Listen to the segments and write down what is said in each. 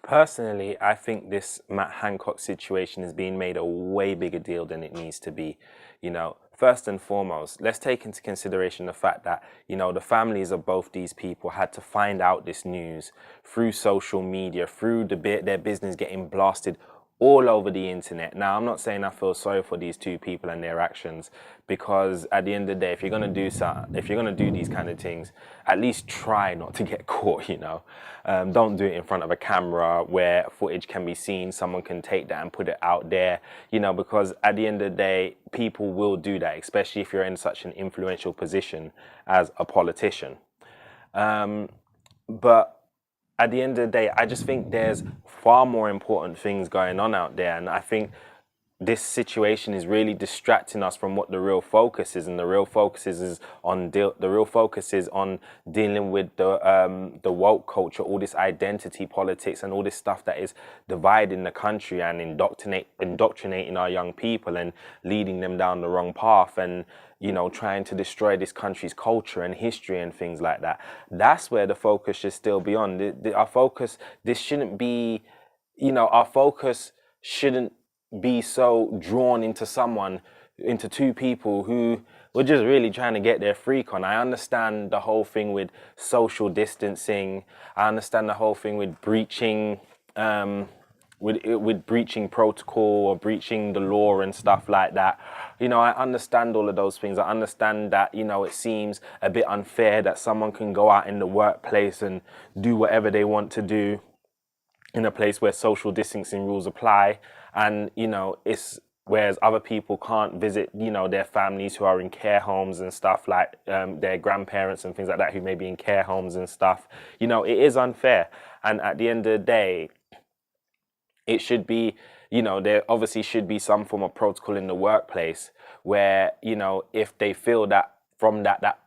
Personally, I think this Matt Hancock situation is being made a way bigger deal than it needs to be. First and foremost, let's take into consideration the fact that, the families of both these people had to find out this news through social media, through their business getting blasted all over the internet. Now, I'm not saying I feel sorry for these two people and their actions, because at the end of the day, if you're gonna do if you're gonna do these kind of things, at least try not to get caught. Don't do it in front of a camera where footage can be seen. Someone can take that and put it out there. Because at the end of the day, people will do that, especially if you're in such an influential position as a politician. But at the end of the day, I just think there's far more important things going on out there. And I think this situation is really distracting us from what the real focus is. And the real focus is on dealing with the woke culture, all this identity politics and all this stuff that is dividing the country and indoctrinating our young people and leading them down the wrong path, and trying to destroy this country's culture and history and things like that. That's where the focus should still be on. Our focus, this shouldn't be, our focus shouldn't be so drawn into two people who were just really trying to get their freak on. I understand the whole thing with social distancing. I understand the whole thing with breaching, with breaching protocol or breaching the law and stuff like that. I understand all of those things. I understand that, it seems a bit unfair that someone can go out in the workplace and do whatever they want to do in a place where social distancing rules apply. And, it's whereas other people can't visit, their families who are in care homes and stuff, like their grandparents and things like that who may be in care homes and stuff. It is unfair. And at the end of the day, it should be, there obviously should be some form of protocol in the workplace where, if they feel that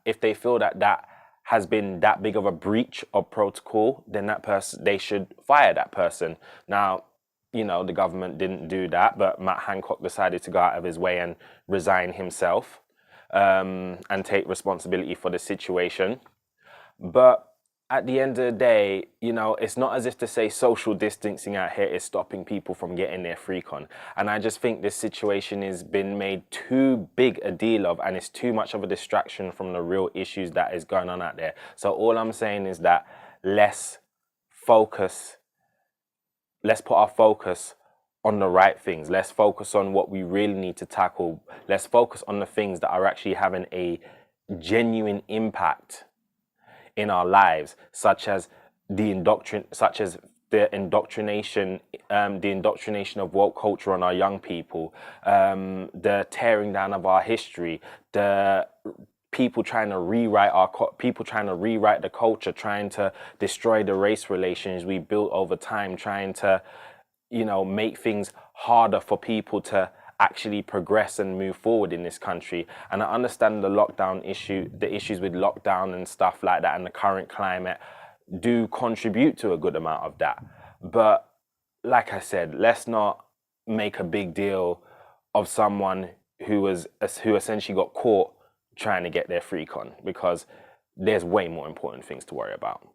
if they feel that has been that big of a breach of protocol, then they should fire that person. Now, the government didn't do that, but Matt Hancock decided to go out of his way and resign himself, and take responsibility for the situation. But at the end of the day, it's not as if to say social distancing out here is stopping people from getting their freak on. And I just think this situation has been made too big a deal of, and it's too much of a distraction from the real issues that is going on out there. So all I'm saying is that let's put our focus on the right things. Let's focus on what we really need to tackle. Let's focus on the things that are actually having a genuine impact in our lives, such as the indoctrination of woke culture on our young people, the tearing down of our history, the people trying to rewrite the culture, trying to destroy the race relations we built over time, trying to, make things harder for people to actually progress and move forward in this country. And I understand the issues with lockdown and stuff like that, and the current climate do contribute to a good amount of that. But like I said, let's not make a big deal of someone who essentially got caught trying to get their freak on, because there's way more important things to worry about.